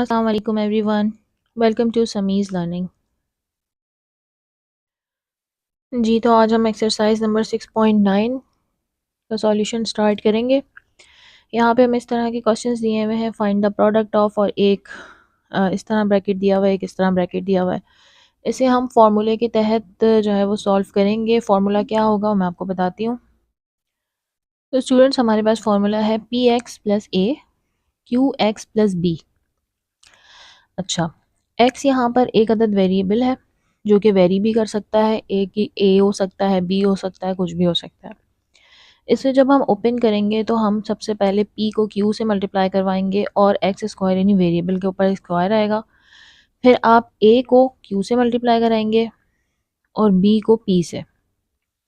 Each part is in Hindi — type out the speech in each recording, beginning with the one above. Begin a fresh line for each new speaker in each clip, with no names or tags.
अस्सलाम वालेकुम everyone. Welcome to Sami's learning. जी, तो आज हम एक्सरसाइज नंबर 6.9 का सॉल्यूशन स्टार्ट करेंगे। यहाँ पे हमें इस तरह के क्वेश्चंस दिए हुए हैं, फाइंड द प्रोडक्ट ऑफ, और एक इस तरह ब्रैकेट दिया हुआ है, एक इस तरह ब्रैकेट दिया हुआ है। इसे हम फार्मूले के तहत जो है वो सॉल्व करेंगे। फार्मूला क्या होगा मैं आपको बताती हूँ। तो स्टूडेंट्स, हमारे पास फार्मूला है पी एक्स प्लस ए क्यू एक्स प्लस बी। अच्छा, x यहाँ पर एक अदद वेरिएबल है जो कि वेरी भी कर सकता है, ए हो सकता है, बी हो सकता है, कुछ भी हो सकता है। इसे जब हम ओपन करेंगे तो हम सबसे पहले p को q से मल्टीप्लाई करवाएंगे और x स्क्वायर यानी वेरिएबल के ऊपर स्क्वायर आएगा। फिर आप a को q से मल्टीप्लाई कराएंगे और b को p से।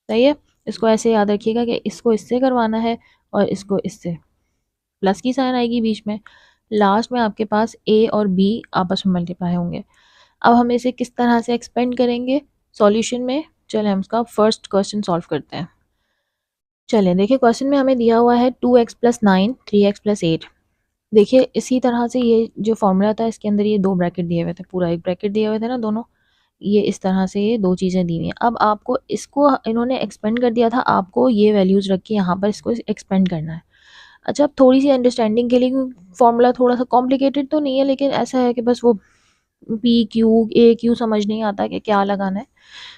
सही है, इसको ऐसे याद रखिएगा कि इसको इससे करवाना है और इसको इससे। प्लस की साइन आएगी बीच में, लास्ट में आपके पास a और b आपस में मल्टीप्लाई होंगे। अब हम इसे किस तरह से एक्सपेंड करेंगे सॉल्यूशन में, चलें हम इसका फर्स्ट क्वेश्चन सॉल्व करते हैं। चलें, देखिए क्वेश्चन में हमें दिया हुआ है 2x प्लस 9 3x प्लस 8। देखिए इसी तरह से ये जो फॉर्मूला था इसके अंदर ये दो ब्रैकेट दिए हुए थे, पूरा एक ब्रैकेट दिए हुए थे ना दोनों, ये इस तरह से ये दो चीज़ें दी हुई हैं। अब आपको इसको इन्होंने एक्सपेंड कर दिया था, आपको ये वैल्यूज़ रख के यहाँ पर इसको एक्सपेंड करना है। अच्छा, अब थोड़ी सी अंडरस्टैंडिंग के लिए, फॉर्मूला थोड़ा सा कॉम्प्लिकेटेड तो नहीं है, लेकिन ऐसा है कि बस वो पी क्यू ए क्यू समझ नहीं आता कि क्या लगाना है।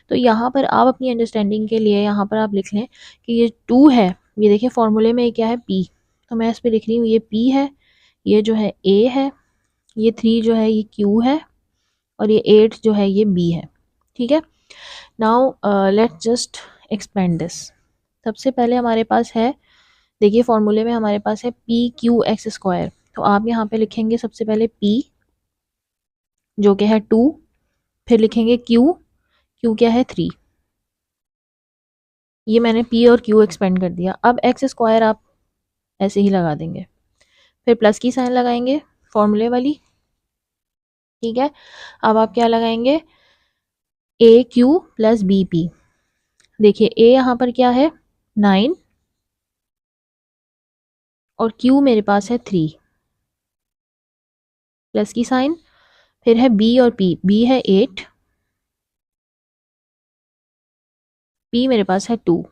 तो यहाँ पर आप अपनी अंडरस्टैंडिंग के लिए यहाँ पर आप लिख लें कि ये 2 है, ये देखिए फॉर्मूले में क्या है पी, तो मैं इस पर लिख रही हूँ ये पी है, ये जो है ए है, ये 3 जो है ये क्यू है, और ये 8 जो है ये बी है। ठीक है, now let's just expand this. सबसे पहले हमारे पास है, देखिए फॉर्मूले में हमारे पास है पी क्यू एक्स स्क्वायर, तो आप यहाँ पे लिखेंगे सबसे पहले पी जो कि है 2, फिर लिखेंगे क्यू, क्यू क्या है 3। ये मैंने पी और क्यू एक्सपेंड कर दिया। अब एक्स स्क्वायर आप ऐसे ही लगा देंगे, फिर प्लस की साइन लगाएंगे फॉर्मूले वाली। ठीक है, अब आप क्या लगाएंगे, ए क्यू प्लस बी पी। देखिए ए यहाँ पर क्या है 9 और क्यू मेरे पास है 3, प्लस की साइन, फिर है बी और पी, बी है 8, पी मेरे पास है 2।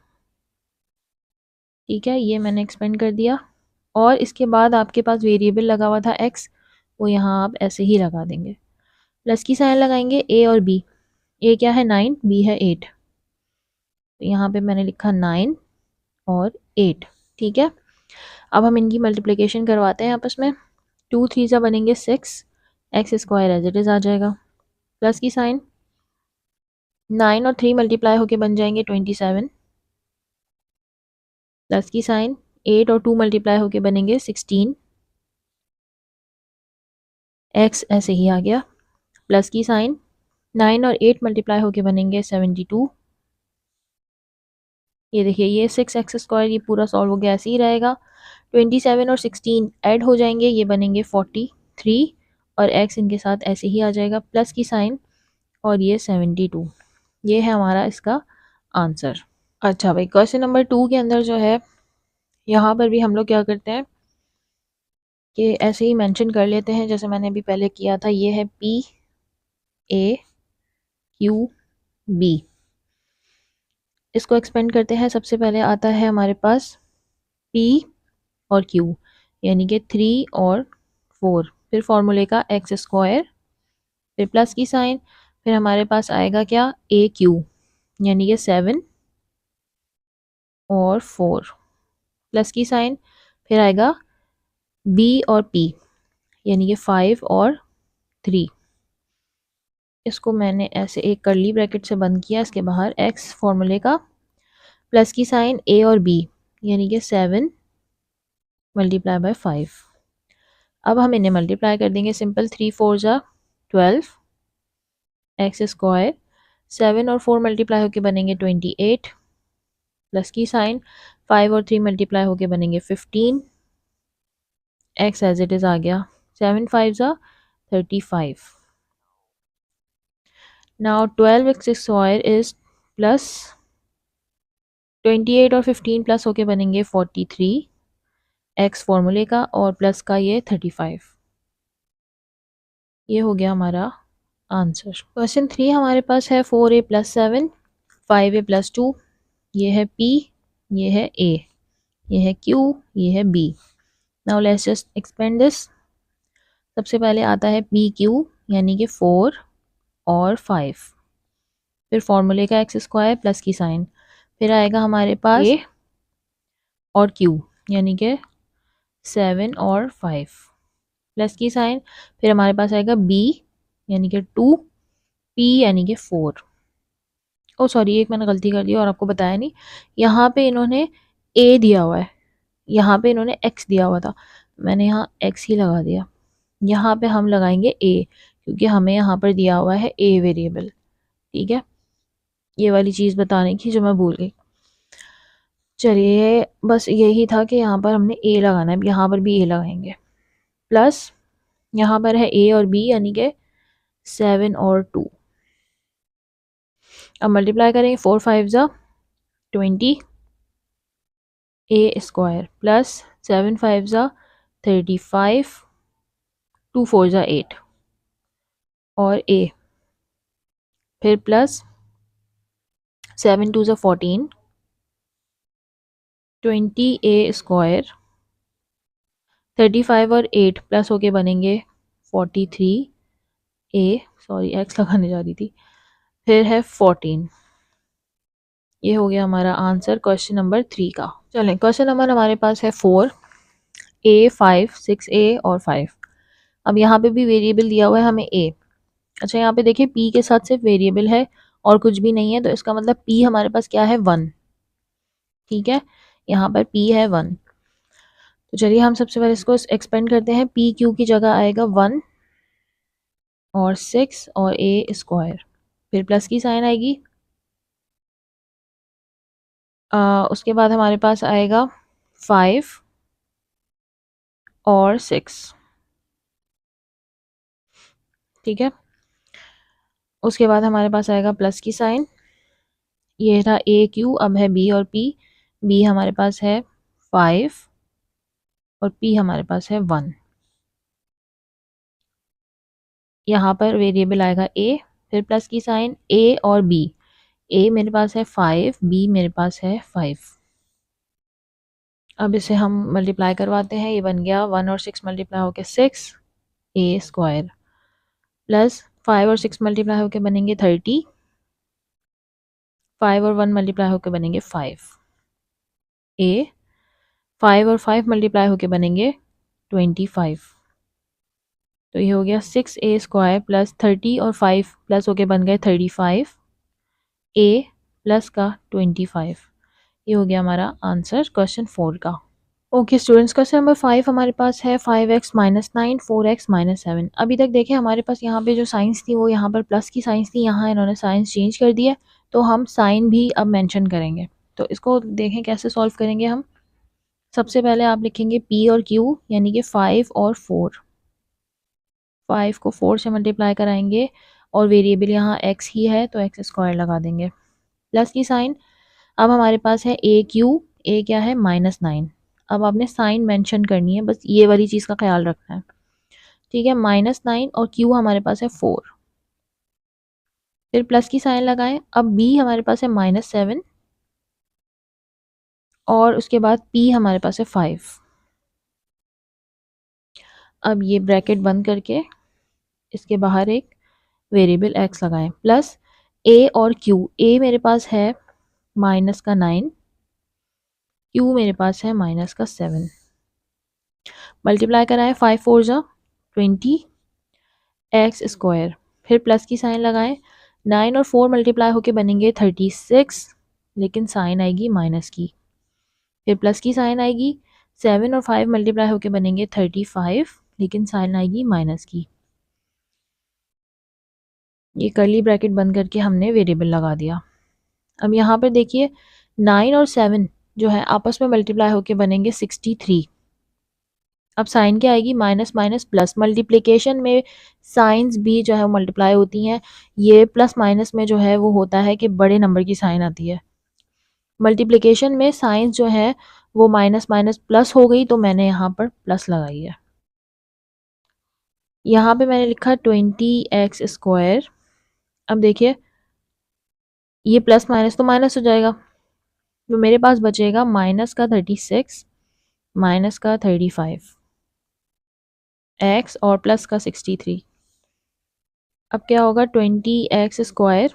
ठीक है, ये मैंने एक्सपेंड कर दिया। और इसके बाद आपके पास वेरिएबल लगा हुआ था एक्स, वो यहाँ आप ऐसे ही लगा देंगे। प्लस की साइन लगाएंगे ए और बी, ए क्या है 9, बी है 8, तो यहाँ पे मैंने लिखा 9 और 8। ठीक है, अब हम इनकी मल्टीप्लिकेशन करवाते हैं आपस में। 2 3 सा बनेंगे 6, X square as it is आ जाएगा। प्लस की साइन, 9 और 3 मल्टीप्लाई होके बन जाएंगे 27, प्लस की साइन, 8 और 2 मल्टीप्लाई होके बनेंगे 16, एक्स ऐसे ही आ गया। प्लस की साइन, 9 और 8 मल्टीप्लाई होके बनेंगे 72। ये देखिए ये 6 एक्स स्क्वायर ये पूरा सॉल्व हो गया, ऐसे ही रहेगा। 27 और 16 ऐड हो जाएंगे, ये बनेंगे 43, और एक्स इनके साथ ऐसे ही आ जाएगा, प्लस की साइन, और ये 72। ये है हमारा इसका आंसर। अच्छा भाई, क्वेश्चन नंबर 2 के अंदर जो है यहाँ पर भी हम लोग क्या करते हैं कि ऐसे ही मेंशन कर लेते हैं जैसे मैंने अभी पहले किया था। ये है पी ए क्यू बी, इसको एक्सपेंड करते हैं। सबसे पहले आता है हमारे पास पी और क्यू, यानी कि 3 और 4, फिर फॉर्मूले का एक्स स्क्वायर, फिर प्लस की साइन, फिर हमारे पास आएगा क्या ए क्यू, यानी कि 7 और 4, प्लस की साइन, फिर आएगा बी और पी, यानी कि 5 और 3। इसको मैंने ऐसे एक कर्ली ब्रैकेट से बंद किया, इसके बाहर एक्स फॉर्मूले का, प्लस की साइन ए और बी, यानी कि 7 मल्टीप्लाई बाय 5। अब हम इन्हें मल्टीप्लाई कर देंगे, सिंपल, 3 4 जा 12, एक्स स्क्वायर, 7 और 4 मल्टीप्लाई होके बनेंगे 28, प्लस की साइन, 5 और 3 मल्टीप्लाई होके बनेंगे 15, एक्स एज इट इज़ आ गया, 7 5 जा 35। Now 12 x square is plus 28 और 15 प्लस होके बनेंगे 43, एक्स फॉर्मूले का और प्लस का ये 35। ये हो गया हमारा आंसर। क्वेश्चन 3 हमारे पास है 4a + 7, 5a + 2, ये है P, ये है A, ये है Q, ये है B। Now let's just expand this. सबसे पहले आता है PQ यानी कि 4 और 5, फिर फॉर्मूले का x² प्लस की साइन, फिर आएगा हमारे पास A और Q यानी कि 7 और 5 प्लस की साइन, फिर हमारे पास आएगा B यानी कि 2, P यानी कि 4। ओ सॉरी, एक मैंने गलती कर दी और आपको बताया नहीं, यहाँ पे इन्होंने A दिया हुआ है, यहाँ पे इन्होंने X दिया हुआ था, मैंने यहाँ X ही लगा दिया। यहाँ पे हम लगाएंगे A क्योंकि हमें यहाँ पर दिया हुआ है A वेरिएबल। ठीक है, ये वाली चीज़ बताने की जो मैं भूल गई। चलिए, बस यही था कि यहाँ पर हमने A लगाना है, यहाँ पर भी A लगाएंगे, प्लस यहाँ पर है A और B यानी कि 7 और 2। अब मल्टीप्लाई करेंगे, 4 5 ज़ा 20 A² प्लस 7 5 ज़ा 35, 2 4 ज़ा 8 और A, फिर प्लस 7 2 ज़ा 14, 20A², 35 और 8 प्लस होके बनेंगे 43A, सॉरी X लगाने जा रही थी, फिर है 14। ये हो गया हमारा आंसर क्वेश्चन नंबर 3 का। चलें, क्वेश्चन नंबर हमारे पास है 4A 5 6A और 5। अब यहाँ पे भी वेरिएबल दिया हुआ है हमें A। अच्छा, यहाँ पे देखिए P के साथ सिर्फ वेरिएबल है और कुछ भी नहीं है, तो इसका मतलब P हमारे पास क्या है, 1। ठीक है, यहाँ पर P है 1। तो चलिए हम सबसे पहले इसको एक्सपेंड करते हैं। PQ की जगह आएगा 1 और 6 और A², फिर प्लस की साइन आएगी। उसके बाद हमारे पास आएगा 5 और 6। ठीक है, उसके बाद हमारे पास आएगा प्लस की साइन। ये था AQ, अब है B और P। B हमारे पास है 5 और P हमारे पास है 1। यहाँ पर वेरिएबल आएगा A, फिर प्लस की साइन A और B। A मेरे पास है 5, B मेरे पास है 5। अब इसे हम मल्टीप्लाई करवाते हैं, ये बन गया 1 और 6 मल्टीप्लाई होकर 6A² प्लस 5 और 6 मल्टीप्लाई होकर बनेंगे 30, 5 और 1 मल्टीप्लाई होकर बनेंगे 5A, 5 और 5 मल्टीप्लाई होकर बनेंगे 25। तो ये हो गया 6A² प्लस 30 और 5 प्लस होके बन गए 35, A प्लस का 25। ये हो गया हमारा आंसर क्वेश्चन 4 का। ओके स्टूडेंट्स, क्वेश्चन नंबर 5 हमारे पास है 5x - 9 4x - 7। अभी तक देखें हमारे पास यहाँ पे जो साइंस थी वो यहाँ पर प्लस की साइंस थी, यहाँ इन्होंने साइंस चेंज कर दिया, तो हम साइन भी अब मेंशन करेंगे। तो इसको देखें कैसे सॉल्व करेंगे हम। सबसे पहले आप लिखेंगे P और Q यानी कि 5 और 4। 5 को 4 से मल्टीप्लाई कराएंगे और वेरिएबल यहाँ x ही है तो x² लगा देंगे, प्लस की साइन। अब हमारे पास है AQ, A क्या है, -9। अब आपने साइन मेंशन करनी है, बस ये वाली चीज़ का ख्याल रखना है। ठीक है, -9 और Q हमारे पास है 4, फिर प्लस की साइन लगाएं। अब B हमारे पास है -7 और उसके बाद P हमारे पास है 5। अब ये ब्रैकेट बंद करके इसके बाहर एक वेरिएबल x लगाएं, प्लस A और Q। A मेरे पास है -9, Q मेरे पास है -7। मल्टीप्लाई कराएं, 5 4 जा 20 x², फिर प्लस की साइन लगाएं। 9 और 4 मल्टीप्लाई होके बनेंगे 36, लेकिन साइन आएगी माइनस की, फिर प्लस की साइन आएगी। 7 और 5 मल्टीप्लाई होके बनेंगे 35, लेकिन साइन आएगी माइनस की। ये कर्ली ब्रैकेट बंद करके हमने वेरिएबल लगा दिया। अब यहाँ पर देखिए 9 और 7 जो है आपस में मल्टीप्लाई होके बनेंगे 63। अब साइन क्या आएगी, माइनस माइनस प्लस। मल्टीप्लिकेशन में साइंस भी जो है वो मल्टीप्लाई होती हैं, ये प्लस माइनस में जो है वो होता है कि बड़े नंबर की साइन आती है। मल्टीप्लिकेशन में साइंस जो है वो माइनस माइनस प्लस हो गई, तो मैंने यहाँ पर प्लस लगाई है। यहाँ पे मैंने लिखा 20x²। अब देखिए ये प्लस माइनस तो माइनस हो जाएगा, तो मेरे पास बचेगा माइनस का 36 माइनस का 35 एक्स और प्लस का 63। अब क्या होगा 20x²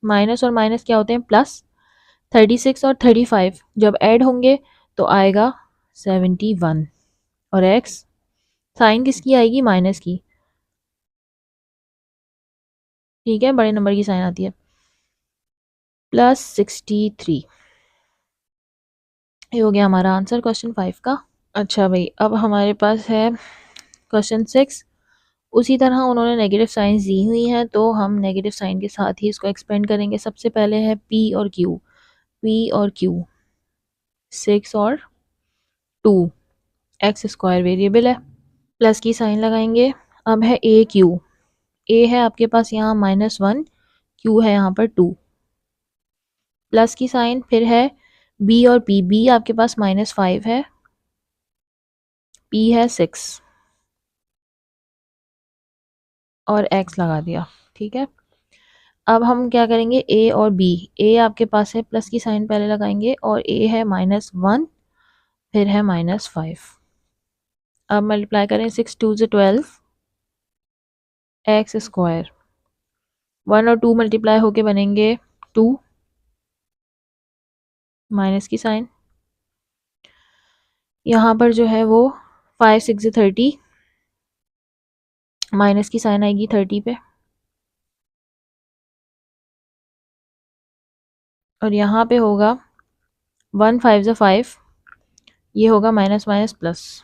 माइनस और माइनस क्या होते हैं प्लस, 36 और 35 जब ऐड होंगे तो आएगा 71 और x साइन किसकी आएगी माइनस की, ठीक है, बड़े नंबर की साइन आती है, +63। ये हो गया हमारा आंसर क्वेश्चन 5 का। अच्छा भाई अब हमारे पास है क्वेश्चन 6। उसी तरह उन्होंने नेगेटिव साइंस दी हुई हैं तो हम नेगेटिव साइन के साथ ही इसको एक्सपेंड करेंगे। सबसे पहले है p और q, p और q 6 और 2, x² वेरिएबल है, प्लस की साइन लगाएंगे। अब है a q, a है आपके पास यहाँ -1, q है यहाँ पर 2, प्लस की साइन, फिर है b और p, b आपके पास -5 है, p है 6 और x लगा दिया, ठीक है। अब हम क्या करेंगे a और b, a आपके पास है प्लस की साइन पहले लगाएंगे और a है -1 फिर है -5। अब मल्टीप्लाई करें 6 2 से 12 x², 1 और 2 मल्टीप्लाई होके बनेंगे 2 माइनस की साइन, यहाँ पर जो है वो 5 6 से 30 माइनस की साइन आएगी 30 पे, और यहाँ पे होगा 1 5 से 5, ये होगा माइनस माइनस प्लस,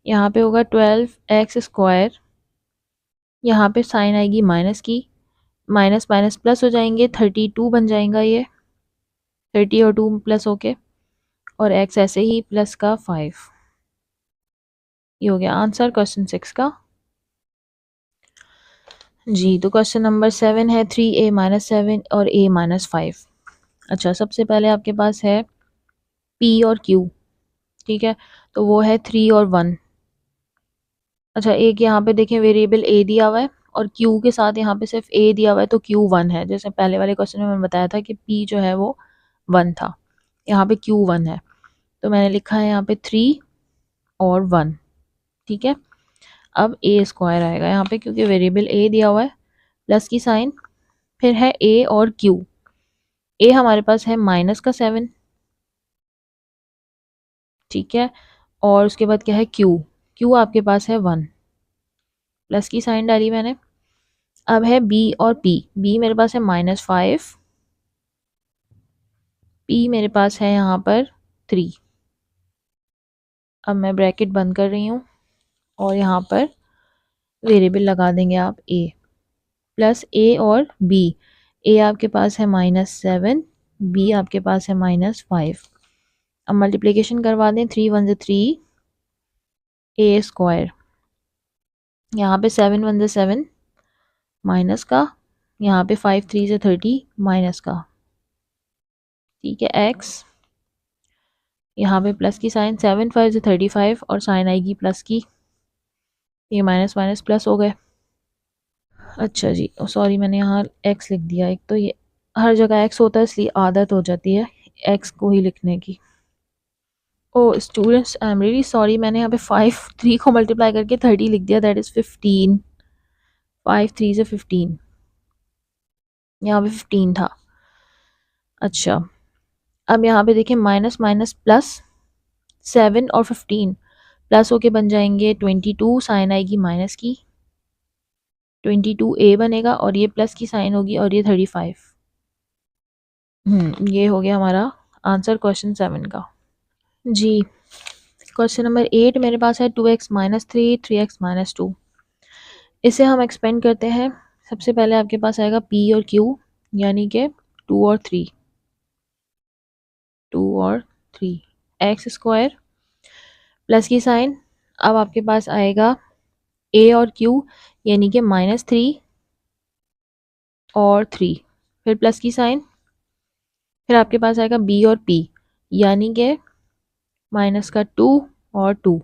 यहाँ पे होगा 12x², यहाँ पे साइन आएगी माइनस की, माइनस माइनस प्लस हो जाएंगे 32 बन जाएगा ये, 30 और 2 प्लस होके, और x ऐसे ही प्लस का 5। ये हो गया आंसर क्वेश्चन 6 का। जी तो क्वेश्चन नंबर 7 है 3a-7 और a-5। अच्छा सबसे पहले आपके पास है p और q, ठीक है, तो वो है 3 और 1। अच्छा एक यहाँ पे देखें वेरिएबल a दिया हुआ है और q के साथ यहाँ पे सिर्फ a दिया हुआ है तो q 1 है, जैसे पहले वाले क्वेश्चन में मैंने बताया था कि p जो है वो 1 था, यहाँ पे q 1 है, तो मैंने लिखा है यहाँ पे 3 और 1, ठीक है। अब a² आएगा यहाँ पे क्योंकि वेरिएबल a दिया हुआ है, प्लस की साइन, फिर है a और q, a हमारे पास है -7, ठीक है, और उसके बाद क्या है q, q आपके पास है 1, प्लस की साइन डाली मैंने। अब है b और p, b मेरे पास है -5, p मेरे पास है यहाँ पर 3। अब मैं ब्रैकेट बंद कर रही हूँ और यहाँ पर वेरिएबल लगा देंगे आप a, प्लस a और b, a आपके पास है -7, b आपके पास है -5। अब मल्टीप्लिकेशन करवा दें, 3 1 से 3 a², यहाँ पे 7 1 से 7 माइनस का, यहाँ पे 5 3 से 30 माइनस का, ठीक है, x यहाँ पे प्लस की साइन, 7 5 से 35 और साइन आएगी प्लस की, ये माइनस माइनस प्लस हो गए। अच्छा जी सॉरी मैंने यहाँ x लिख दिया, एक तो ये हर जगह x होता है इसलिए आदत हो जाती है x को ही लिखने की। Oh students I am really sorry, मैंने यहाँ पे 5 3 को मल्टीप्लाई करके 30 लिख दिया, दैट इज़ 15, 5 3 से 15, यहाँ पे 15 था। अच्छा अब यहाँ पे देखिए माइनस माइनस प्लस, 7 और 15 प्लस होके बन जाएंगे 22, साइन आएगी माइनस की, 22a बनेगा और ये प्लस की साइन होगी और ये 35। ये हो गया हमारा आंसर क्वेश्चन 7 का। जी क्वेश्चन नंबर 8 मेरे पास है 2x-3 3x-2, इसे हम एक्सपेंड करते हैं। सबसे पहले आपके पास आएगा p और q, यानी कि 2 और 3, 2 और 3 x² प्लस की साइन। अब आपके पास आएगा a और q यानी कि -3 और 3, फिर प्लस की साइन, फिर आपके पास आएगा b और p यानी कि -2 और 2,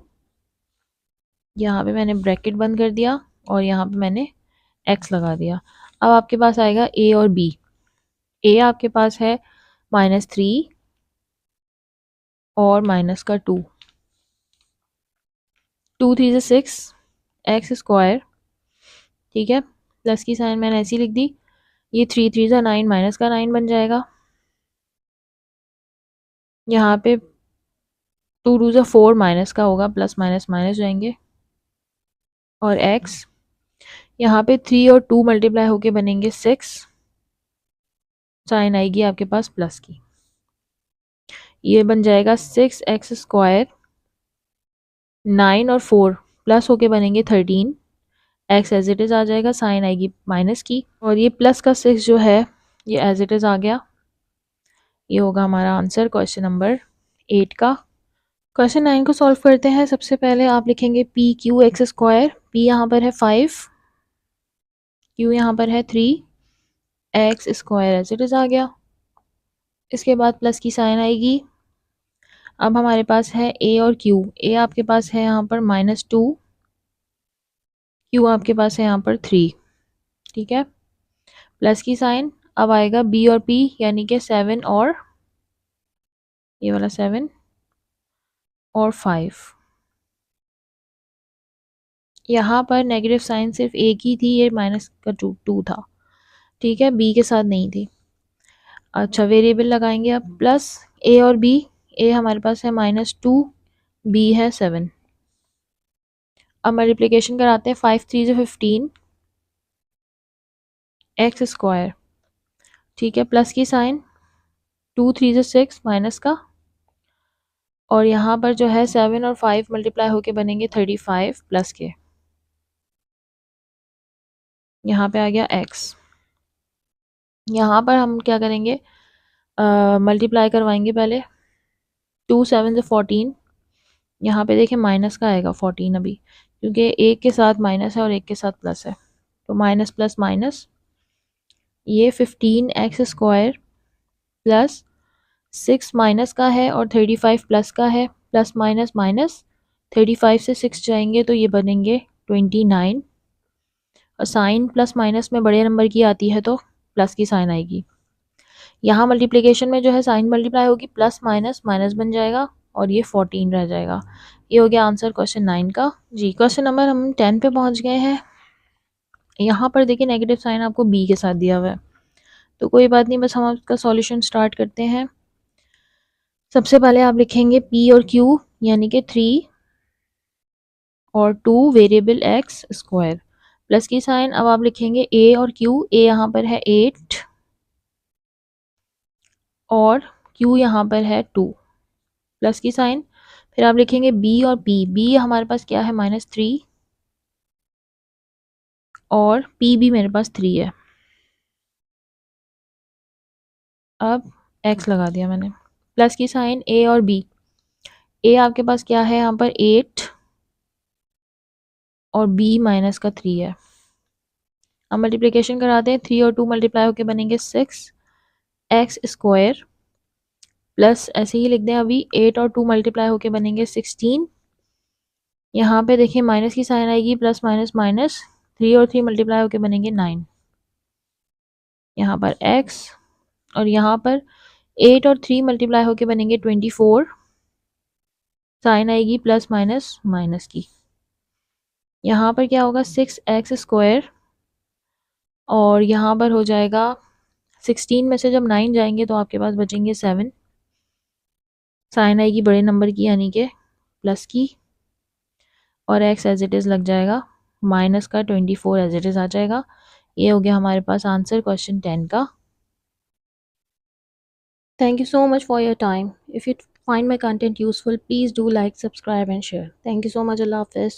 यहाँ पे मैंने ब्रैकेट बंद कर दिया और यहाँ पे मैंने x लगा दिया। अब आपके पास आएगा a और b। a आपके पास है -3 और माइनस का 2, 2 3 से 6 एक्स स्क्वायर, ठीक है। प्लस की साइन मैंने ऐसी लिख दी। ये 3 3 सा 9, माइनस का 9 बन जाएगा। यहाँ पे 2 2 सा 4, माइनस का होगा, प्लस माइनस माइनस जाएंगे। और x यहाँ पे 3 और 2 मल्टीप्लाई होके बनेंगे 6, साइन आएगी आपके पास प्लस की। ये बन जाएगा 6x स्क्वायर, 9 और 4 प्लस होके बनेंगे 13, x एज इट इज़ आ जाएगा, साइन आएगी माइनस की। और ये प्लस का 6 जो है ये एज इट इज़ आ गया। ये होगा हमारा आंसर क्वेश्चन नंबर 8 का। क्वेश्चन 9 को सॉल्व करते हैं। सबसे पहले आप लिखेंगे P Q X square. P यहाँ पर है 5, क्यू यहाँ पर है 3, X square as it is आ गया। इसके बाद प्लस की साइन आएगी। अब हमारे पास है ए और क्यू। ए आपके पास है यहाँ पर -2, क्यू आपके पास है यहाँ पर 3, ठीक है। प्लस की साइन। अब आएगा बी और पी, यानी कि 7 और ये वाला 7 और 5। यहाँ पर नेगेटिव साइन सिर्फ एक ही थी, ये माइनस का 2 था, ठीक है, बी के साथ नहीं थी। अच्छा, वेरिएबल लगाएंगे अब प्लस ए और बी। ए हमारे पास है -2, बी है 7। अब मल्टीप्लिकेशन कराते हैं। 5 3 से 15 एक्स स्क्वायर, ठीक है। प्लस की साइन, 2 3 से 6 माइनस का, और यहाँ पर जो है 7 और 5 मल्टीप्लाई होके बनेंगे 35 प्लस के। यहाँ पे आ गया x। यहाँ पर हम क्या करेंगे, मल्टीप्लाई करवाएंगे पहले। 2 7 से 14, यहाँ पे देखिए माइनस का आएगा 14 अभी, क्योंकि एक के साथ माइनस है और एक के साथ प्लस है, तो माइनस प्लस माइनस। ये 15 एक्स स्क्वायर प्लस 6 माइनस का है और 35 प्लस का है, प्लस माइनस माइनस। 35 से 6 जाएंगे तो ये बनेंगे 29। और साइन प्लस माइनस में बड़े नंबर की आती है तो प्लस की साइन आएगी। यहाँ मल्टीप्लिकेशन में जो है साइन मल्टीप्लाई होगी, प्लस माइनस माइनस बन जाएगा और ये 14 रह जाएगा। ये हो गया आंसर क्वेश्चन 9 का। जी, क्वेश्चन नंबर हम 10 पे पहुंच गए हैं। यहाँ पर देखिए नेगेटिव साइन आपको बी के साथ दिया हुआ है, तो कोई बात नहीं, बस हम आपका सॉल्यूशन स्टार्ट करते हैं। सबसे पहले आप लिखेंगे पी और क्यू, यानी कि 3 और 2 वेरिएबल एक्स स्क्वायर, प्लस की साइन। अब आप लिखेंगे ए और क्यू। ए यहाँ पर है 8 और क्यू यहाँ पर है 2, प्लस की साइन। फिर आप लिखेंगे बी और पी। बी हमारे पास क्या है, -3, और पी भी मेरे पास 3 है। अब एक्स लगा दिया मैंने, प्लस की साइन। ए और बी। ए आपके पास क्या है यहाँ पर 8 और बी -3 है। अब मल्टीप्लिकेशन कराते हैं। 3 और 2 मल्टीप्लाई होके बनेंगे 6 एक्स स्क्वायर, प्लस ऐसे ही लिख दें अभी 8 और 2 मल्टीप्लाई होके बनेंगे 16। यहाँ पे देखिए माइनस की साइन आएगी, प्लस माइनस माइनस। 3 और 3 मल्टीप्लाई होके बनेंगे 9। यहाँ पर x, और यहाँ पर 8 और 3 मल्टीप्लाई होके बनेंगे 24, साइन आएगी प्लस माइनस माइनस की। यहाँ पर क्या होगा, 6x स्क्वायर, और यहाँ पर हो जाएगा 16 में से जब 9 जाएंगे तो आपके पास बचेंगे 7, साइन आएगी बड़े नंबर की यानी कि प्लस की, और x एज इट इज़ लग जाएगा, माइनस का 24 एज इट इज़ आ जाएगा। ये हो गया हमारे पास आंसर क्वेश्चन 10 का। Thank you so much for your time. If you find my content useful, please do like, subscribe and share. Thank you so much. Allah Hafiz.